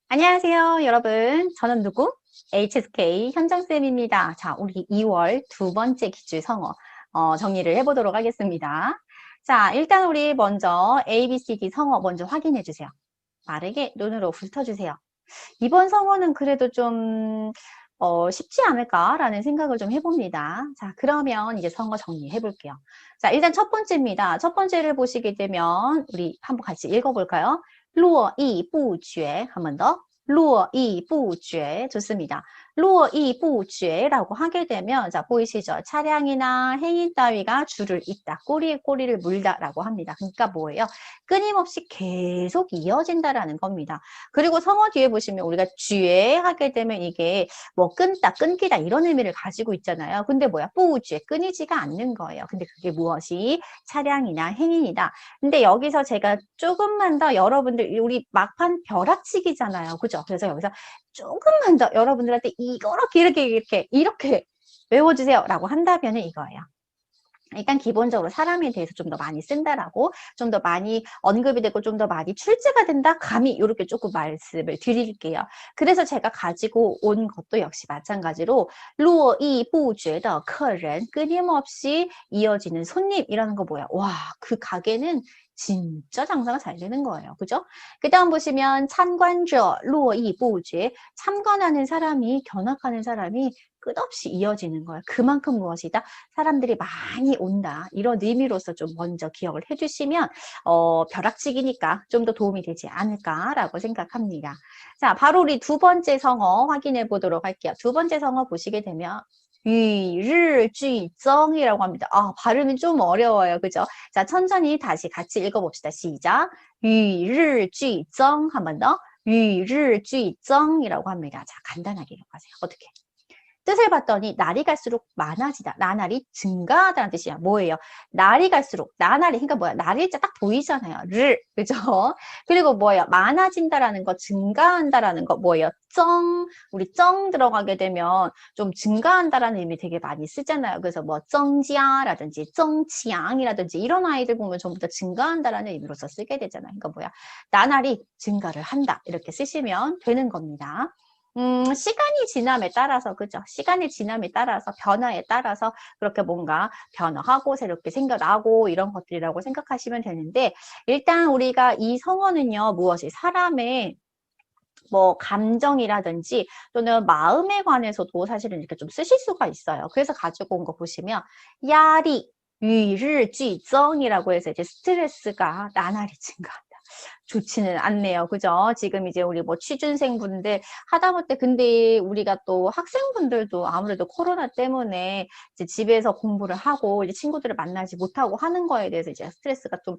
안녕하세요, 여러분. 저는 누구? HSK 현정쌤입니다. 자, 우리 2월 두 번째 기출 성어 정리를 해보도록 하겠습니다. 자, 일단 우리 먼저 ABCD 성어 먼저 확인해 주세요. 빠르게 눈으로 훑어주세요. 이번 성어는 그래도 좀 쉽지 않을까라는 생각을 좀 해봅니다. 자, 그러면 이제 성어 정리해 볼게요. 자, 일단 첫 번째입니다. 첫 번째를 보시게 되면 우리 한번 같이 읽어볼까요? 络绎不绝. 한 번 더. 络绎不绝. 좋습니다. 络绎不绝라고 하게 되면 자, 보이시죠? 차량이나 행인 따위가 줄을 잇다. 꼬리에 꼬리를 물다라고 합니다. 그러니까 뭐예요? 끊임없이 계속 이어진다라는 겁니다. 그리고 성어 뒤에 보시면 우리가 쥐에 하게 되면 이게 뭐 끊다, 끊기다 이런 의미를 가지고 있잖아요. 근데 뭐야? 뿌쥐에 끊이지가 않는 거예요. 근데 그게 무엇이? 차량이나 행인이다. 근데 여기서 제가 조금만 더 여러분들 우리 막판 벼락치기잖아요. 그죠? 그래서 여기서 조금만 더 여러분들한테 이렇게 외워주세요 라고 한다면 이거예요. 일단 기본적으로 사람에 대해서 좀 더 많이 쓴다라고, 좀 더 많이 언급이 되고 좀 더 많이 출제가 된다? 감히 이렇게 조금 말씀을 드릴게요. 그래서 제가 가지고 온 것도 역시 마찬가지로 络绎不绝的客人, 끊임없이 이어지는 손님이라는 거 뭐야? 와, 그 가게는 진짜 장사가 잘 되는 거예요. 그죠? 그 다음 보시면 참관者 络绎不绝, 참관하는 사람이, 견학하는 사람이 끝없이 이어지는 거예요. 그만큼 무엇이다? 사람들이 많이 온다. 이런 의미로서 좀 먼저 기억을 해주시면 벼락치기니까 좀 더 도움이 되지 않을까라고 생각합니다. 자, 바로 우리 두 번째 성어 확인해 보도록 할게요. 두 번째 성어 보시게 되면 위르쥐정이라고 합니다. 아, 발음이 좀 어려워요. 그죠? 자, 천천히 다시 같이 읽어봅시다. 시작. 위르쥐정 한 번 더. 위르쥐정이라고 합니다. 자, 간단하게 읽어가세요. 어떻게? 뜻을 봤더니 날이 갈수록 많아지다. 나날이 증가하다는 뜻이야. 뭐예요? 날이 갈수록 나날이 그러니까 뭐야? 날일자 딱 보이잖아요. 를 그죠? 그리고 뭐예요? 많아진다라는 거, 증가한다라는 거 뭐예요? 우리 정 들어가게 되면 좀 증가한다라는 의미 되게 많이 쓰잖아요. 그래서 뭐 정지아라든지 정치양이라든지 이런 아이들 보면 전부 다 증가한다라는 의미로서 쓰게 되잖아요. 그러니까 뭐야? 나날이 증가를 한다. 이렇게 쓰시면 되는 겁니다. 시간이 지남에 따라서, 그죠? 시간의 지남에 따라서, 변화에 따라서 그렇게 뭔가 변화하고 새롭게 생겨나고 이런 것들이라고 생각하시면 되는데, 일단 우리가 이 성어는요, 무엇이 사람의 뭐 감정이라든지 또는 마음에 관해서도 사실은 이렇게 좀 쓰실 수가 있어요. 그래서 가지고 온 거 보시면, 야리, 위르쥐정이라고 해서 이제 스트레스가 나날이 증가. 좋지는 않네요. 그죠? 지금 이제 우리 뭐 취준생분들 하다못해 근데 우리가 또 학생분들도 아무래도 코로나 때문에 이제 집에서 공부를 하고 이제 친구들을 만나지 못하고 하는 거에 대해서 이제 스트레스가 좀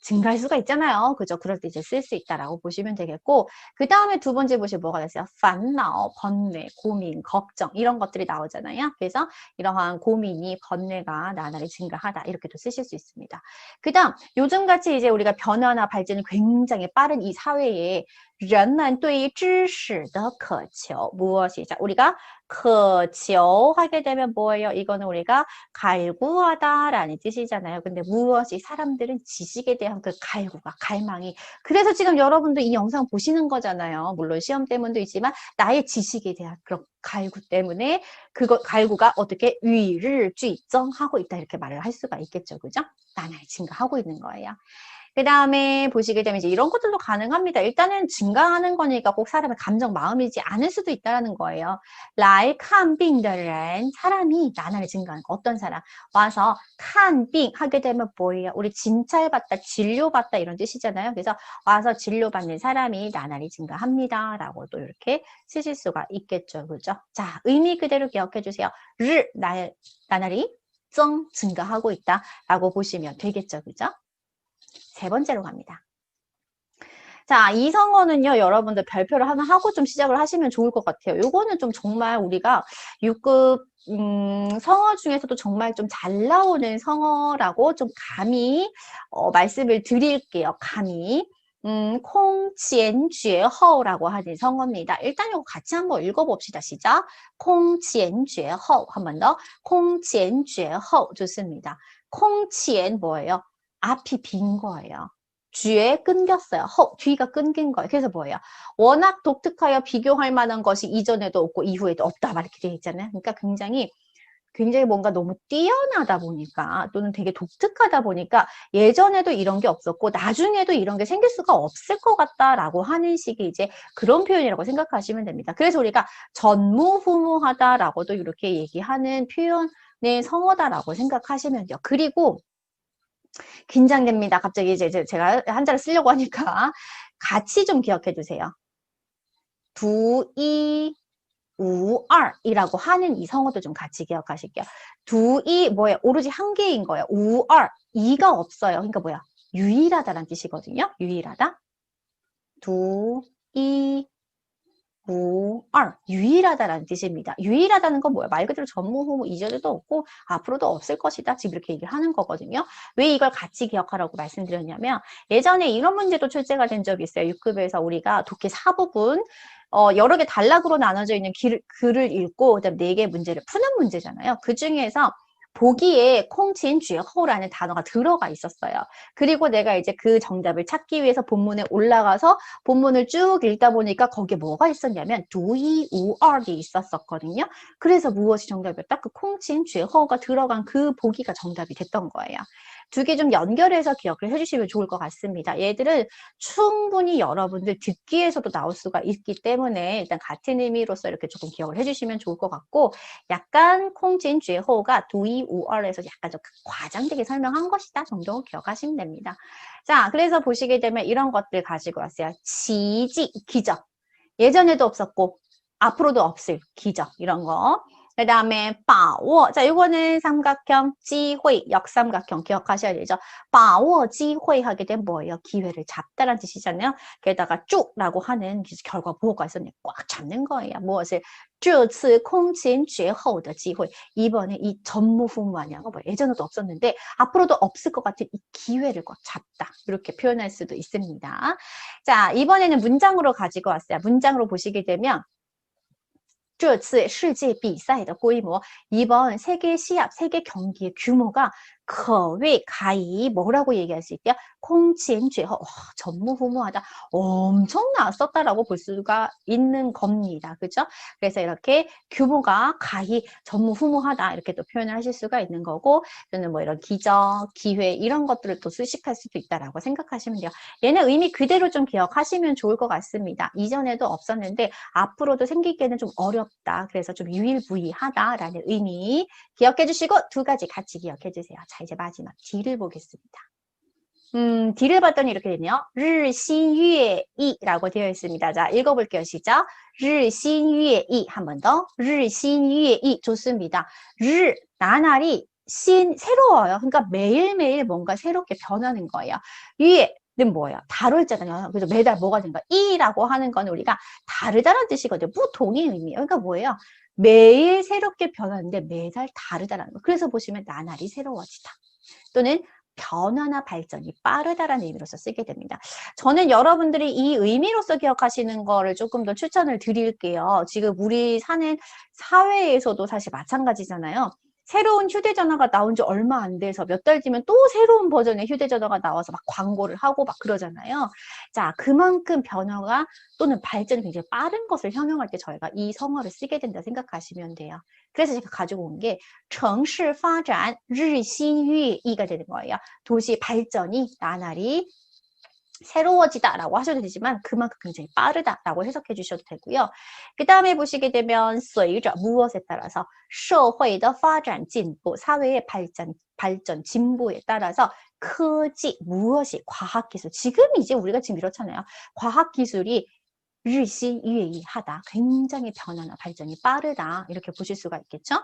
증가할 수가 있잖아요. 그죠? 그럴 때 이제 쓸 수 있다라고 보시면 되겠고, 그 다음에 두 번째 보시면 뭐가 됐어요?烦恼, 번뇌, 고민, 걱정 이런 것들이 나오잖아요. 그래서 이러한 고민이 번뇌가 나날이 증가하다 이렇게도 쓰실 수 있습니다. 그 다음 요즘같이 이제 우리가 변화나 발전이 굉장히 빠른 이 사회에 人们对于知识的渴求 무엇이죠? 우리가 渴求 하게 되면 뭐예요? 이거는 우리가 갈구하다라는 뜻이잖아요. 근데 무엇이 사람들은 지식에 대한 그 갈구가 갈망이 그래서 지금 여러분도 이 영상 보시는 거잖아요. 물론 시험 때문도 있지만 나의 지식에 대한 그런 갈구 때문에 그거 갈구가 어떻게 위를 쥐정하고 있다 이렇게 말을 할 수가 있겠죠. 그죠? 나날이 증가하고 있는 거예요. 그 다음에 보시게 되면 이제 이런 것들도 가능합니다. 일단은 증가하는 거니까 꼭 사람의 감정, 마음이지 않을 수도 있다는 거예요. 来看病的人, 사람이 나날이 증가하는 거. 어떤 사람? 와서 看病 하게 되면 뭐예요? 우리 진찰받다, 진료받다 이런 뜻이잖아요. 그래서 와서 진료받는 사람이 나날이 증가합니다. 라고 또 이렇게 쓰실 수가 있겠죠. 그죠? 자, 의미 그대로 기억해 주세요. 나날이 증가하고 있다. 라고 보시면 되겠죠. 그죠? 세 번째로 갑니다. 자, 이 성어는요, 여러분들 별표를 하나 하고 좀 시작을 하시면 좋을 것 같아요. 요거는 좀 정말 우리가 6급 성어 중에서도 정말 좀 잘 나오는 성어라고 좀 감히 말씀을 드릴게요. 감히. 콩치엔죄허라고 하는 성어입니다. 일단 이거 같이 한번 읽어봅시다. 시작. 콩치엔죄허. 한 번 더. 콩치엔죄허. 좋습니다. 콩치엔 뭐예요? 앞이 빈 거예요. 쥐에 끊겼어요. 쥐가 끊긴 거예요. 그래서 뭐예요? 워낙 독특하여 비교할 만한 것이 이전에도 없고 이후에도 없다. 막 이렇게 되어 있잖아요. 그러니까 굉장히 뭔가 너무 뛰어나다 보니까 또는 되게 독특하다 보니까 예전에도 이런 게 없었고 나중에도 이런 게 생길 수가 없을 것 같다라고 하는 식의 이제 그런 표현이라고 생각하시면 됩니다. 그래서 우리가 전무후무하다라고도 이렇게 얘기하는 표현의 성어다라고 생각하시면 돼요. 그리고 긴장됩니다. 갑자기 이제 제가 한자를 쓰려고 하니까 같이 좀 기억해 두세요. 두이 우얼이라고 하는 이 성어도 좀 같이 기억하실게요. 두이 뭐예요? 오로지 한 개인 거예요. 우얼 이가 없어요. 그러니까 뭐야? 유일하다라는 뜻이거든요. 유일하다. 두이 우얼 유일하다라는 뜻입니다. 유일하다는 건 뭐야? 말 그대로 전무후무 이전에도 없고 앞으로도 없을 것이다. 지금 이렇게 얘기를 하는 거거든요. 왜 이걸 같이 기억하라고 말씀드렸냐면 예전에 이런 문제도 출제가 된 적이 있어요. 6급에서 우리가 독해 4부분 여러 개 단락으로 나눠져 있는 글을 읽고 그다음 4개 문제를 푸는 문제잖아요. 그 중에서 보기에 콩친 쥐허라는 단어가 들어가 있었어요. 그리고 내가 이제 그 정답을 찾기 위해서 본문에 올라가서 본문을 쭉 읽다 보니까 거기에 뭐가 있었냐면 두이 우얼이 있었거든요. 그래서 무엇이 정답이었다? 그 콩친 쥐허가 들어간 그 보기가 정답이 됐던 거예요. 두 개 좀 연결해서 기억을 해주시면 좋을 것 같습니다. 얘들은 충분히 여러분들 듣기에서도 나올 수가 있기 때문에 일단 같은 의미로서 이렇게 조금 기억을 해주시면 좋을 것 같고 약간 콩진 쥐호가 두이 우얼에서 약간 좀 과장되게 설명한 것이다 정도 기억하시면 됩니다. 자, 그래서 보시게 되면 이런 것들 가지고 왔어요. 지지, 기적. 예전에도 없었고 앞으로도 없을 기적 이런 거. 그 다음에 把握. 자, 이거는 삼각형, 机会, 역삼각형 기억하셔야 되죠. 把握机会 하게 되면 뭐예요? 기회를 잡다라는 뜻이잖아요. 게다가 쭉라고 하는 결과 보호가 있었네. 꽉 잡는 거예요. 무엇을? 这次空前绝后的机会. 이번에 이 전무후무하냐고 뭐 예전에도 없었는데 앞으로도 없을 것 같은 이 기회를 꽉 잡다. 이렇게 표현할 수도 있습니다. 자, 이번에는 문장으로 가지고 왔어요. 문장으로 보시게 되면 这次世界比赛的规模 이번 세계 시합, 세계 경기의 규모가 可谓 가히 뭐라고 얘기할 수 있대요? 콩치엔죄허 전무후무하다 엄청났었다라고 볼 수가 있는 겁니다. 그죠? 그래서 이렇게 규모가 가히 전무후무하다 이렇게 또 표현을 하실 수가 있는 거고 또는 뭐 이런 기적, 기회 이런 것들을 또 수식할 수도 있다라고 생각하시면 돼요. 얘는 의미 그대로 좀 기억하시면 좋을 것 같습니다. 이전에도 없었는데 앞으로도 생기기에는 좀 어렵다. 그래서 좀 유일무이하다라는 의미 기억해 주시고 두 가지 같이 기억해 주세요. 자, 이제 마지막 D를 보겠습니다. D를 봤더니 이렇게 되네요. 日新月异라고 되어 있습니다. 자, 읽어볼게요. 시작. 日新月异 한 번 더. 日新月异 좋습니다. 나날이 새로워요. 그러니까 매일매일 뭔가 새롭게 변하는 거예요. 는 뭐예요? 다룰자잖아요. 그래서 매달 뭐가 된가? 이라고 하는 건 우리가 다르다는 뜻이거든요. 무동의 의미예요. 그러니까 뭐예요? 매일 새롭게 변하는데 매달 다르다라는 거. 그래서 보시면 나날이 새로워지다. 또는 변화나 발전이 빠르다라는 의미로서 쓰게 됩니다. 저는 여러분들이 이 의미로서 기억하시는 거를 조금 더 추천을 드릴게요. 지금 우리 사는 사회에서도 사실 마찬가지잖아요. 새로운 휴대전화가 나온 지 얼마 안 돼서 몇 달 뒤면 또 새로운 버전의 휴대전화가 나와서 막 광고를 하고 막 그러잖아요. 자, 그만큼 변화가 또는 발전이 굉장히 빠른 것을 형용할 때 저희가 이 성어를 쓰게 된다 생각하시면 돼요. 그래서 제가 가지고 온 게 城市发展日新月异가 되는 거예요. 도시 발전이 나날이 새로워지다라고 하셔도 되지만 그만큼 굉장히 빠르다라고 해석해 주셔도 되고요. 그 다음에 보시게 되면 随着 무엇에 따라서 社会的发展进步 사회의 발전 진보에 따라서科技 무엇이 과학기술 지금 이제 우리가 지금 이렇잖아요. 과학기술이 日新月异하다 굉장히 변화나 발전이 빠르다 이렇게 보실 수가 있겠죠.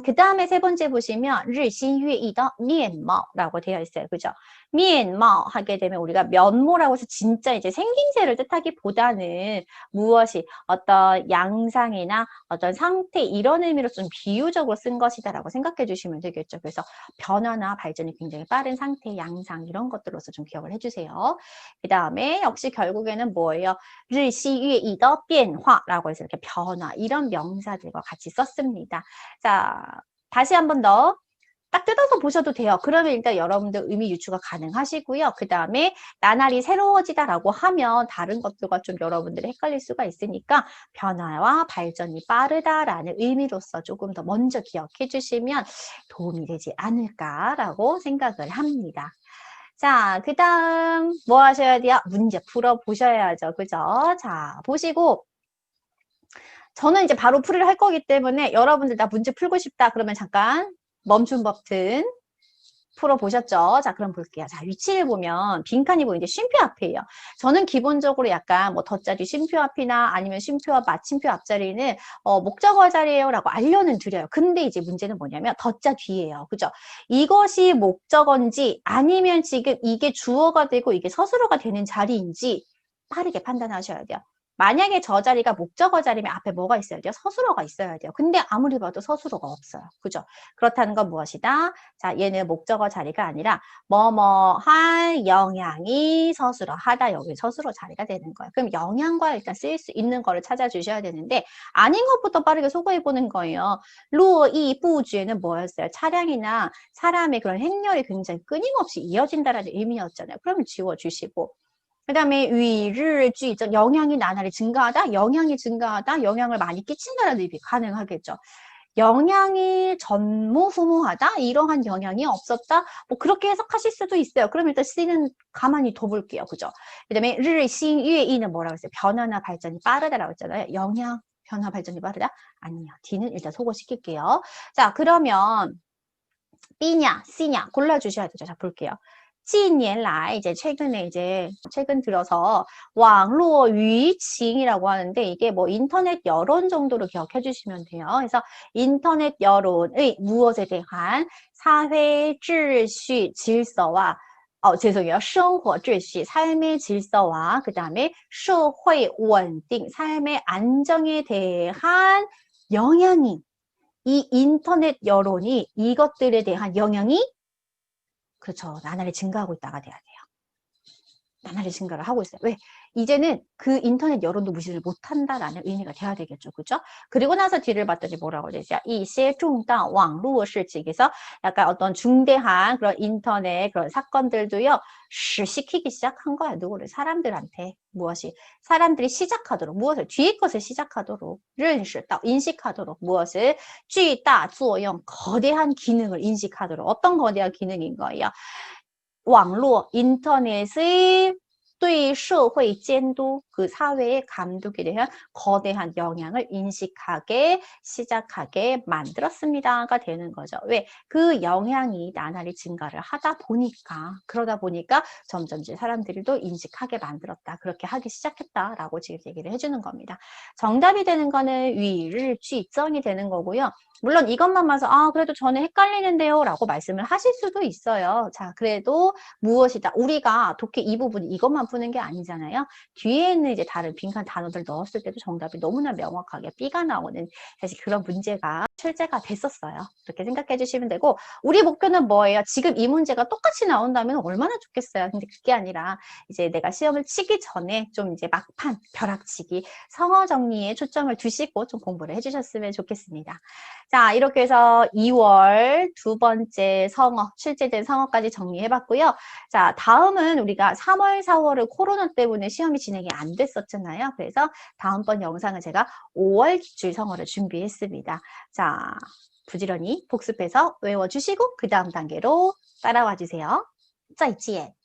그 다음에 세 번째 보시면 日新月异的面貌라고 되어 있어요. 그죠? 面貌 하게 되면 우리가 면모라고 해서 진짜 이제 생김새를 뜻하기보다는 무엇이 어떤 양상이나 어떤 상태 이런 의미로 좀 비유적으로 쓴 것이다라고 생각해 주시면 되겠죠. 그래서 변화나 발전이 굉장히 빠른 상태, 양상 이런 것들로서 좀 기억을 해주세요. 그 다음에 역시 결국에는 뭐예요? 日新月异的变化라고 해서 이렇게 변화 이런 명사들과 같이 썼습니다. 자, 다시 한 번 더. 딱 뜯어서 보셔도 돼요. 그러면 일단 여러분들 의미 유추가 가능하시고요. 그 다음에 나날이 새로워지다라고 하면 다른 것들과 좀 여러분들이 헷갈릴 수가 있으니까 변화와 발전이 빠르다라는 의미로서 조금 더 먼저 기억해 주시면 도움이 되지 않을까라고 생각을 합니다. 자, 그 다음 뭐 하셔야 돼요? 문제 풀어 보셔야죠. 그죠? 자, 보시고 저는 이제 바로 풀이를 할 거기 때문에 여러분들 나 문제 풀고 싶다 그러면 잠깐 멈춤 버튼 풀어보셨죠? 자, 그럼 볼게요. 자, 위치를 보면 빈칸이 보이는데 쉼표 앞이에요. 저는 기본적으로 약간 뭐 덧자리 쉼표 앞이나 아니면 쉼표 앞, 마침표 앞자리는 목적어 자리예요 라고 알려는 드려요. 근데 이제 문제는 뭐냐면 덧자 뒤에요. 그죠? 이것이 목적어인지 아니면 지금 이게 주어가 되고 이게 서술어가 되는 자리인지 빠르게 판단하셔야 돼요. 만약에 저 자리가 목적어 자리면 앞에 뭐가 있어야 돼요? 서술어가 있어야 돼요. 근데 아무리 봐도 서술어가 없어요. 그죠? 그렇다는 건 무엇이다? 자, 얘는 목적어 자리가 아니라 뭐뭐할 영향이 서술어 하다 여기 서술어 자리가 되는 거예요. 그럼 영향과 일단 쓰일 수 있는 거를 찾아주셔야 되는데 아닌 것부터 빠르게 소거해 보는 거예요. 루이 부주에는 뭐였어요? 차량이나 사람의 그런 행렬이 굉장히 끊임없이 이어진다라는 의미였잖아요. 그러면 지워주시고 그 다음에 위르쥐 영향이 나날이 증가하다, 영향이 증가하다, 영향을 많이 끼친다라는 의미 가능하겠죠. 영향이 전무후무하다, 이러한 영향이 없었다, 뭐 그렇게 해석하실 수도 있어요. 그럼 일단 C는 가만히 둬볼게요, 그죠? 그다음에 르싱유이는 뭐라고 했어요? 변화나 발전이 빠르다라고 했잖아요. 영향, 변화, 발전이 빠르다? 아니요. D는 일단 소거시킬게요. 자, 그러면 B냐, C냐 골라주셔야 되죠. 자, 볼게요. 近年来 이제 최근에 이제 최근 들어서 网络舆情이라고 하는데 이게 뭐 인터넷 여론 정도로 기억해 주시면 돼요. 그래서 인터넷 여론의 무엇에 대한 사회秩序 질서와 죄송해요. 生活 秩序 삶의 질서와 그다음에 社会 稳定 삶의 안정에 대한 영향이 이 인터넷 여론이 이것들에 대한 영향이 그렇죠. 나날이 증가하고 있다가 돼야 돼요. 나날이 증가를 하고 있어요. 왜? 이제는 그 인터넷 여론도 무시를 못한다라는 의미가 돼야 되겠죠. 그죠? 그리고 나서 뒤를 봤더니 뭐라고 되죠? 이些重大网络事情에서 약간 어떤 중대한 그런 인터넷 그런 사건들도요. 시키기 시작한 거야. 누구를? 사람들한테. 무엇이? 사람들이 시작하도록. 무엇을? 뒤에 것을 시작하도록. 认识到, 인식하도록. 무엇을? 巨大作用, 거대한 기능을 인식하도록. 어떤 거대한 기능인 거예요? 网络 인터넷의 对社会监督 그 사회의 감독에 대한 거대한 영향을 인식하게 시작하게 만들었습니다가 되는 거죠. 왜? 그 영향이 나날이 증가를 하다 보니까 그러다 보니까 점점 이제 사람들도 인식하게 만들었다. 그렇게 하기 시작했다라고 지금 얘기를 해주는 겁니다. 정답이 되는 거는 위를 쥐정이 되는 거고요. 물론 이것만 봐서 그래도 저는 헷갈리는데요 라고 말씀을 하실 수도 있어요. 자, 그래도 무엇이다. 우리가 독해 이 부분 이것만 푸는 게 아니잖아요. 뒤에 있는 이제 다른 빈칸 단어들 넣었을 때도 정답이 너무나 명확하게 B가 나오는 사실 그런 문제가 출제가 됐었어요. 그렇게 생각해 주시면 되고 우리 목표는 뭐예요? 지금 이 문제가 똑같이 나온다면 얼마나 좋겠어요. 근데 그게 아니라 이제 내가 시험을 치기 전에 좀 이제 막판 벼락치기 성어 정리에 초점을 두시고 좀 공부를 해주셨으면 좋겠습니다. 자, 이렇게 해서 2월 두 번째 성어, 출제된 성어까지 정리해봤고요. 자, 다음은 우리가 3월, 4월을 코로나 때문에 시험이 진행이 안 됐었잖아요. 그래서 다음번 영상은 제가 5월 기출 성어를 준비했습니다. 자, 부지런히 복습해서 외워주시고 그 다음 단계로 따라와 주세요. 再见.